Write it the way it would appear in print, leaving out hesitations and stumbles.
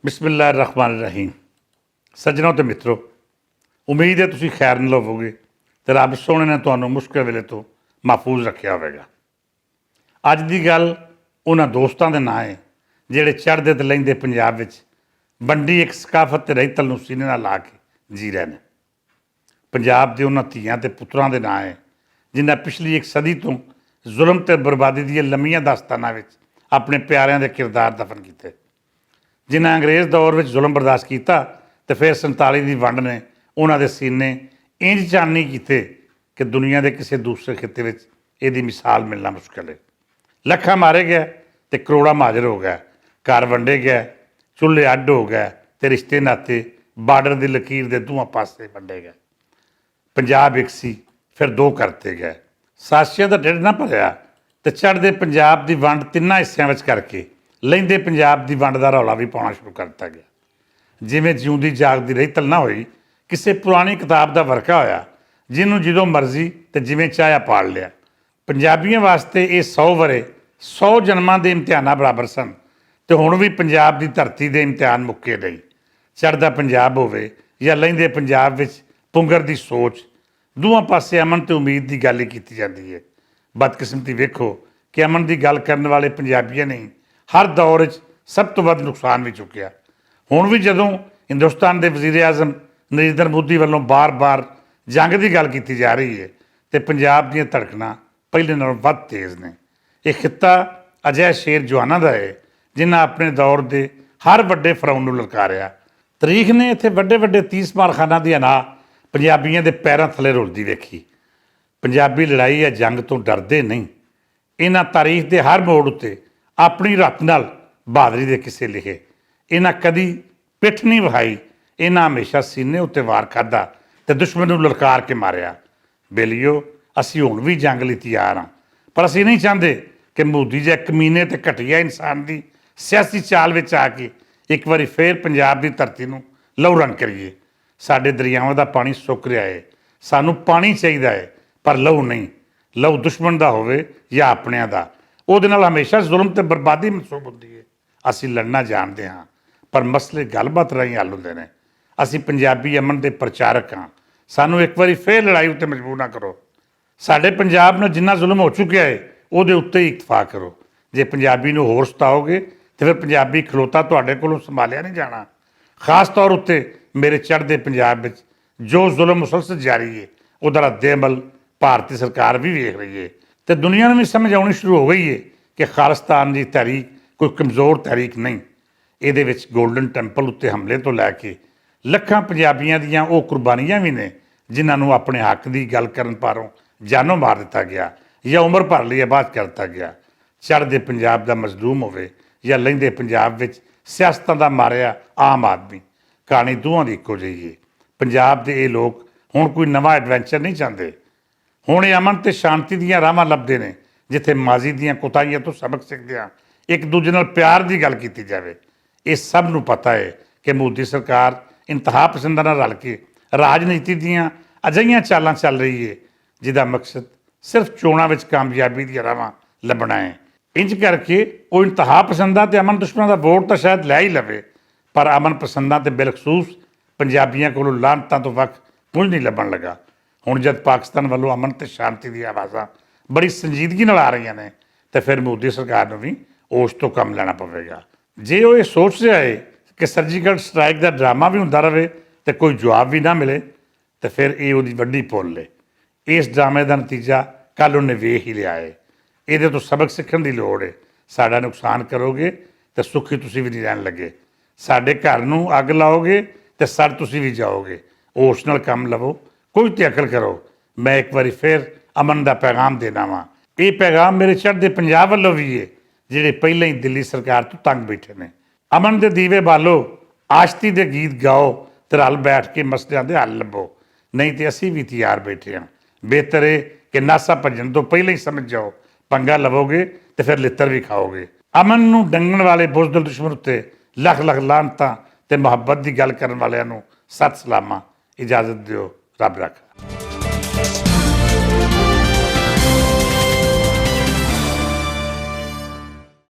ਬਿਸਮਿਲ੍ਲਾਹਿਰ ਰਹਿਮਾनिर रहीम। ਸੱਜਣੋ ਤੇ ਮਿੱਤਰੋ, ਉਮੀਦ ਹੈ ਤੁਸੀਂ ਖੈਰ ਨਾਲ ਹੋਵੋਗੇ ਤੇ ਰੱਬ ਸੋਹਣੇ ਨੇ ਤੁਹਾਨੂੰ ਮੁਸ਼ਕਿਲ ਵੇਲੇ ਤੋਂ ਮਹਿਫੂਜ਼ ਰੱਖਿਆ ਹੋਵੇਗਾ। ਅੱਜ ਦੀ ਗੱਲ ਉਹਨਾਂ ਦੋਸਤਾਂ ਦੇ ਨਾਂ ਹੈ ਜਿਹੜੇ ਚੜ੍ਹਦੇ ਤੇ ਲਹਿੰਦੇ ਪੰਜਾਬ ਵਿੱਚ ਵੰਡੀ ਇੱਕ ਸਕਾਫਤ ਤੇ ਰਹਿਤਲ ਨੂੰ ਸੀਨੇ ਨਾਲ ਲਾ ਕੇ ਜੀ ਰਹੇ ਨੇ। ਪੰਜਾਬ ਦੇ ਉਹਨਾਂ ਧੀਆਂ ਤੇ ਪੁੱਤਰਾਂ ਦੇ ਨਾਂ ਹੈ ਜਿਨ੍ਹਾਂ ਪਿਛਲੀ ਇੱਕ ਸਦੀ ਤੋਂ ਜ਼ੁਲਮ ਤੇ ਬਰਬਾਦੀ ਦੀਆਂ ਲੰਮੀਆਂ ਦਾਸਤਾਨਾਂ ਵਿੱਚ ਆਪਣੇ ਪਿਆਰਿਆਂ ਦੇ ਕਿਰਦਾਰ ਦਫਨ ਕੀਤੇ, ਜਿਨ੍ਹਾਂ ਅੰਗਰੇਜ਼ ਦੌਰ ਵਿੱਚ ਜ਼ੁਲਮ ਬਰਦਾਸ਼ਤ ਕੀਤਾ ਤੇ ਫਿਰ 47 ਦੀ ਵੰਡ ਨੇ ਉਹਨਾਂ ਦੇ ਸੀਨੇ ਇੰਜ ਚਾਨਣੀ ਕੀਤੇ ਕਿ ਦੁਨੀਆ ਦੇ ਕਿਸੇ ਦੂਸਰੇ ਖਿੱਤੇ ਵਿੱਚ ਇਹਦੀ ਮਿਸਾਲ ਮਿਲਣਾ ਮੁਸ਼ਕਿਲ ਹੈ। ਲੱਖਾਂ ਮਾਰੇ ਗਏ ਤੇ ਕਰੋੜਾਂ ਮਾਜਰ ਹੋ ਗਏ, ਘਰ ਵੰਡੇ ਗਏ, ਚੁੱਲ੍ਹੇ ਅੱਡ ਹੋ ਗਏ ਤੇ ਰਿਸ਼ਤੇ ਨਾਤੇ ਬਾਰਡਰ ਦੀ ਲਕੀਰ ਦੇ ਦੋਵਾਂ ਪਾਸੇ ਵੰਡੇ ਗਏ। ਪੰਜਾਬ ਇੱਕ ਸੀ, ਫਿਰ ਦੋ ਕਰਤੇ ਗਏ। ਸਾਸਿਆਂ ਦਾ ਢਿੱਡ ਨਾ ਭਰਿਆ ਤੇ ਚੜ੍ਹਦੇ ਪੰਜਾਬ ਦੀ ਵੰਡ ਤਿੰਨਾਂ ਹਿੱਸਿਆਂ ਵਿੱਚ ਕਰਕੇ ਲਹਿੰਦੇ ਪੰਜਾਬ ਦੀ ਵੰਡ ਦਾ ਰੌਲਾ ਵੀ ਪਾਉਣਾ ਸ਼ੁਰੂ ਕਰ ਦਿੱਤਾ ਗਿਆ। ਜਿਵੇਂ ਜਿਉਂਦੀ ਜਾਗਦੀ ਰਹਿਤਲ ਨਾ ਹੋਈ, ਕਿਸੇ ਪੁਰਾਣੀ ਕਿਤਾਬ ਦਾ ਵਰਕਾ ਹੋਇਆ ਜਿਹਨੂੰ ਜਦੋਂ ਮਰਜ਼ੀ ਤੇ ਜਿਵੇਂ ਚਾਹਿਆ ਪਾਲ ਲਿਆ। ਪੰਜਾਬੀਆਂ ਵਾਸਤੇ ਇਹ 100 ਵਰੇ 100 ਜਨਮਾਂ ਦੇ ਇਮਤਿਹਾਨਾਂ ਬਰਾਬਰ ਸਨ ਤੇ ਹੁਣ ਵੀ ਪੰਜਾਬ ਦੀ ਧਰਤੀ ਦੇ ਇਮਤਿਹਾਨ ਮੁੱਕੇ ਨਹੀਂ। ਚੜ੍ਹਦਾ ਪੰਜਾਬ ਹੋਵੇ ਜਾਂ ਲਹਿੰਦੇ ਪੰਜਾਬ ਵਿੱਚ ਪੁੰਗਰ ਦੀ ਸੋਚ, ਦੋਵਾਂ ਪਾਸੇ ਅਮਨ ਤੇ ਉਮੀਦ ਦੀ ਗੱਲ ਹੀ ਕੀਤੀ ਜਾਂਦੀ ਹੈ। ਬਦਕਿਸਮਤੀ ਵੇਖੋ ਕਿ ਅਮਨ ਦੀ ਗੱਲ ਕਰਨ ਵਾਲੇ ਪੰਜਾਬੀਆਂ ਨੇ ਹਰ ਦੌਰ 'ਚ ਸਭ ਤੋਂ ਵੱਧ ਨੁਕਸਾਨ ਵੀ ਚੁੱਕਿਆ। ਹੁਣ ਵੀ ਜਦੋਂ ਹਿੰਦੁਸਤਾਨ ਦੇ ਵਜ਼ੀਰ ਆਜ਼ਮ ਨਰਿੰਦਰ ਮੋਦੀ ਵੱਲੋਂ ਬਾਰ-ਬਾਰ ਜੰਗ ਦੀ ਗੱਲ ਕੀਤੀ ਜਾ ਰਹੀ ਹੈ ਤੇ ਪੰਜਾਬ ਦੀਆਂ ਧੜਕਣਾਂ ਪਹਿਲੇ ਨਾਲੋਂ ਵੱਧ ਤੇਜ਼ ਨੇ। ਇਹ ਖਿੱਤਾ ਅਜਿਹੇ ਸ਼ੇਰ ਜਵਾਨਾਂ ਦਾ ਹੈ ਜਿਨ੍ਹਾਂ ਆਪਣੇ ਦੌਰ ਦੇ ਹਰ ਵੱਡੇ ਫਰਾਉਨ ਨੂੰ ਲਲਕਾਰਿਆ। ਤਾਰੀਖ ਨੇ ਇੱਥੇ ਵੱਡੇ ਵੱਡੇ 30 ਮਾਰਖਾਨਾਂ ਦੀ ਅਨਾਹ ਪੰਜਾਬੀਆਂ ਦੇ ਪੈਰਾਂ ਥੱਲੇ ਰੁਲਦੀ ਵੇਖੀ। ਪੰਜਾਬੀ ਲੜਾਈ ਜਾਂ ਜੰਗ ਤੋਂ ਡਰਦੇ ਨਹੀਂ। ਇਹਨਾਂ ਤਾਰੀਖ ਦੇ ਹਰ ਮੋੜ ਉੱਤੇ ਆਪਣੀ ਰੱਤ ਨਾਲ ਬਹਾਦਰੀ ਦੇ ਕਿੱਸੇ ਲਿਖੇ। ਇਹਨਾਂ ਕਦੀ ਪਿੱਠ ਨਹੀਂ ਵਹਾਈ, ਇਹਨਾਂ ਹਮੇਸ਼ਾ ਸੀਨੇ ਉੱਤੇ ਵਾਰ ਖਾਧਾ ਤੇ ਦੁਸ਼ਮਣ ਨੂੰ ਲਲਕਾਰ ਕੇ ਮਾਰਿਆ। ਬੇਲੀਓ, ਅਸੀਂ ਹੁਣ ਵੀ ਜੰਗ ਲਈ ਤਿਆਰ ਹਾਂ, ਪਰ ਅਸੀਂ ਨਹੀਂ ਚਾਹੁੰਦੇ ਕਿ ਮੋਦੀ ਜਿਹੇ ਕਮੀਨੇ ਤੇ ਘਟੀਆ ਇਨਸਾਨ ਦੀ ਸਿਆਸੀ ਚਾਲ ਵਿੱਚ ਆ ਕੇ ਇੱਕ ਵਾਰੀ ਫੇਰ ਪੰਜਾਬ ਦੀ ਧਰਤੀ ਨੂੰ ਲਹੂ ਰੰਗ ਕਰੀਏ। ਸਾਡੇ ਦਰਿਆਵਾਂ ਦਾ ਪਾਣੀ ਸੁੱਕ ਰਿਹਾ ਹੈ, ਸਾਨੂੰ ਪਾਣੀ ਚਾਹੀਦਾ ਹੈ ਪਰ ਲਹੂ ਨਹੀਂ। ਲਹੂ ਦੁਸ਼ਮਣ ਦਾ ਹੋਵੇ ਜਾਂ ਆਪਣਿਆਂ ਦਾ, ਉਹਦੇ ਨਾਲ ਹਮੇਸ਼ਾ ਜ਼ੁਲਮ ਤੇ ਬਰਬਾਦੀ ਮਨਸੂਬ ਹੁੰਦੀ ਹੈ। ਅਸੀਂ ਲੜਨਾ ਜਾਣਦੇ ਹਾਂ ਪਰ ਮਸਲੇ ਗੱਲਬਾਤ ਰਾਹੀਂ ਹੱਲ ਹੁੰਦੇ ਨੇ। ਅਸੀਂ ਪੰਜਾਬੀ ਅਮਨ ਦੇ ਪ੍ਰਚਾਰਕ ਹਾਂ, ਸਾਨੂੰ ਇੱਕ ਵਾਰੀ ਫੇਰ ਲੜਾਈ ਉੱਤੇ ਮਜਬੂਰ ਨਾ ਕਰੋ। ਸਾਡੇ ਪੰਜਾਬ ਨਾਲ ਜਿੰਨਾ ਜ਼ੁਲਮ ਹੋ ਚੁੱਕਿਆ ਹੈ ਉਹਦੇ ਉੱਤੇ ਹੀ ਇਤਫਾਕ ਕਰੋ। ਜੇ ਪੰਜਾਬੀ ਨੂੰ ਹੋਰ ਸਤਾਓਗੇ ਤਾਂ ਫਿਰ ਪੰਜਾਬੀ ਖਲੋਤਾ ਤੁਹਾਡੇ ਕੋਲੋਂ ਸੰਭਾਲਿਆ ਨਹੀਂ ਜਾਣਾ। ਖਾਸ ਤੌਰ ਉੱਤੇ ਮੇਰੇ ਚੜ੍ਹਦੇ ਪੰਜਾਬ ਵਿੱਚ ਜੋ ਜ਼ੁਲਮ ਮੁਸਲਸਲ ਜਾਰੀ ਹੈ ਉਹਦਾ ਰੱਦ-ਏ-ਅਮਲ ਭਾਰਤੀ ਸਰਕਾਰ ਵੀ ਵੇਖ ਰਹੀ ਹੈ ਤੇ ਦੁਨੀਆ ਨੂੰ ਵੀ ਸਮਝ ਆਉਣੀ ਸ਼ੁਰੂ ਹੋ ਗਈ ਹੈ ਕਿ ਖਾਲਿਸਤਾਨ ਦੀ ਤਹਿਰੀਕ ਕੋਈ ਕਮਜ਼ੋਰ ਤਹਿਰੀਕ ਨਹੀਂ। ਇਹਦੇ ਵਿੱਚ ਗੋਲਡਨ ਟੈਂਪਲ ਉੱਤੇ ਹਮਲੇ ਤੋਂ ਲੈ ਕੇ ਲੱਖਾਂ ਪੰਜਾਬੀਆਂ ਦੀਆਂ ਉਹ ਕੁਰਬਾਨੀਆਂ ਵੀ ਨੇ ਜਿਨ੍ਹਾਂ ਨੂੰ ਆਪਣੇ ਹੱਕ ਦੀ ਗੱਲ ਕਰਨ ਪਾਰੋਂ ਜਾਨੋਂ ਮਾਰ ਦਿੱਤਾ ਗਿਆ ਜਾਂ ਉਮਰ ਭਰ ਲਈ ਆਬਾਦ ਕਰ ਦਿੱਤਾ ਗਿਆ। ਚੜ੍ਹਦੇ ਪੰਜਾਬ ਦਾ ਮਜ਼ਲੂਮ ਹੋਵੇ ਜਾਂ ਲਹਿੰਦੇ ਪੰਜਾਬ ਵਿੱਚ ਸਿਆਸਤਾਂ ਦਾ ਮਾਰਿਆ ਆਮ ਆਦਮੀ, ਕਹਾਣੀ ਦੋਵਾਂ ਦੀ ਇੱਕੋ ਜਿਹੀ ਹੈ। ਪੰਜਾਬ ਦੇ ਇਹ ਲੋਕ ਹੁਣ ਕੋਈ ਨਵਾਂ ਐਡਵੈਂਚਰ ਨਹੀਂ ਚਾਹੁੰਦੇ। ਹੁਣ ਇਹ ਅਮਨ ਤੇ ਸ਼ਾਂਤੀ ਦੀਆਂ ਰਾਹਾਂ ਲੱਭਦੇ ਨੇ ਜਿੱਥੇ ਮਾਜ਼ੀ ਦੀਆਂ ਕੋਤਾਹੀਆਂ ਤੋਂ ਸਬਕ ਸਿੱਖਦਿਆਂ ਇੱਕ ਦੂਜੇ ਨਾਲ ਪਿਆਰ ਦੀ ਗੱਲ ਕੀਤੀ ਜਾਵੇ। ਇਹ ਸਭ ਨੂੰ ਪਤਾ ਹੈ ਕਿ ਮੋਦੀ ਸਰਕਾਰ ਇੰਤਹਾ ਪਸੰਦਾਂ ਨਾਲ ਰਲ ਕੇ ਰਾਜਨੀਤੀ ਦੀਆਂ ਅਜਿਹੀਆਂ ਚਾਲਾਂ ਚੱਲ ਰਹੀ ਹੈ ਜਿਹਦਾ ਮਕਸਦ ਸਿਰਫ ਚੋਣਾਂ ਵਿੱਚ ਕਾਮਯਾਬੀ ਦੀਆਂ ਰਾਹਾਂ ਲੱਭਣਾ ਹੈ। ਇੰਜ ਕਰਕੇ ਉਹ ਇੰਤਹਾ ਪਸੰਦਾਂ ਤੇ ਅਮਨ ਦੁਸ਼ਮਣਾਂ ਦਾ ਵੋਟ ਤਾਂ ਸ਼ਾਇਦ ਲੈ ਹੀ ਲਵੇ, ਪਰ ਅਮਨ ਪਸੰਦਾਂ ਤੇ ਬਿਲਖਸੂਸ ਪੰਜਾਬੀਆਂ ਕੋਲੋਂ ਲਾਹਨਤਾਂ ਤੋਂ ਵੱਖ ਕੁਝ ਨਹੀਂ ਲੱਭਣ ਲੱਗਾ। ਹੁਣ ਜਦ ਪਾਕਿਸਤਾਨ ਵੱਲੋਂ ਅਮਨ ਤੇ ਸ਼ਾਂਤੀ ਦੀਆਂ ਆਵਾਜ਼ਾਂ ਬੜੀ ਸੰਜੀਦਗੀ ਨਾਲ ਆ ਰਹੀਆਂ ਨੇ ਤੇ ਫਿਰ ਮੋਦੀ ਸਰਕਾਰ ਨੂੰ ਵੀ ਉਸ ਤੋਂ ਕੰਮ ਲੈਣਾ ਪਵੇਗਾ। ਜੇ ਉਹ ਇਹ ਸੋਚ ਰਿਹਾ ਹੈ ਕਿ ਸਰਜੀਕਲ ਸਟ੍ਰਾਈਕ ਦਾ ਡਰਾਮਾ ਵੀ ਹੁੰਦਾ ਰਹੇ ਤੇ ਕੋਈ ਜਵਾਬ ਵੀ ਨਾ ਮਿਲੇ ਤੇ ਫਿਰ ਇਹ ਉਹਦੀ ਵੱਡੀ ਭੁੱਲ ਹੈ। ਇਸ ਡਰਾਮੇ ਦਾ ਨਤੀਜਾ ਕੱਲ੍ਹ ਉਹਨੇ ਵੇਖ ਹੀ ਲਿਆ ਹੈ। ਇਹਦੇ ਤੋਂ ਸਬਕ ਸਿੱਖਣ ਦੀ ਲੋੜ ਹੈ। ਸਾਡਾ ਨੁਕਸਾਨ ਕਰੋਗੇ ਤੇ ਸੁਖੀ ਤੁਸੀਂ ਵੀ ਨਹੀਂ ਰਹਿਣ ਲੱਗੇ। ਸਾਡੇ ਘਰ ਨੂੰ ਅੱਗ ਲਾਓਗੇ ਤੇ ਸੜ ਤੁਸੀਂ ਵੀ ਜਾਓਗੇ। ਉਸ ਨਾਲ ਕੰਮ ਲਵੋ, ਕੋਈ ਤੇ ਅਕਲ ਕਰੋ। ਮੈਂ ਇੱਕ ਵਾਰੀ ਫਿਰ ਅਮਨ ਦਾ ਪੈਗਾਮ ਦੇਣਾ ਵਾਂ। ਇਹ ਪੈਗਾਮ ਮੇਰੇ ਚੜ੍ਹਦੇ ਪੰਜਾਬ ਵੱਲੋਂ ਵੀ ਹੈ ਜਿਹੜੇ ਪਹਿਲਾਂ ਹੀ ਦਿੱਲੀ ਸਰਕਾਰ ਤੋਂ ਤੰਗ ਬੈਠੇ ਨੇ। ਅਮਨ ਦੇ ਦੀਵੇ ਬਾਲੋ, ਆਸ਼ਤੀ ਦੇ ਗੀਤ ਗਾਓ ਤੇ ਰਲ ਬੈਠ ਕੇ ਮਸਲਿਆਂ ਦੇ ਹੱਲ ਲੱਭੋ। ਨਹੀਂ ਤੇ ਅਸੀਂ ਵੀ ਤਿਆਰ ਬੈਠੇ ਹਾਂ। ਬਿਹਤਰ ਹੈ ਕਿ ਨਾਸਾ ਭੱਜਣ ਤੋਂ ਪਹਿਲਾਂ ਹੀ ਸਮਝ ਜਾਓ, ਪੰਗਾ ਲਵੋਗੇ ਤੇ ਫਿਰ ਲਿੱਤਰ ਵੀ ਖਾਓਗੇ। ਅਮਨ ਨੂੰ ਡੰਗਣ ਵਾਲੇ ਬੁਜ਼ਦਿਲ ਦੁਸ਼ਮਣ ਉੱਤੇ ਲੱਖ ਲੱਖ ਲਾਹਨਤਾਂ ਤੇ ਮੁਹੱਬਤ ਦੀ ਗੱਲ ਕਰਨ ਵਾਲਿਆਂ ਨੂੰ ਸਤਿ ਸਲਾਮਾਂ। ਇਜਾਜ਼ਤ ਦਿਓ, ਰੱਬ ਰੱਖ।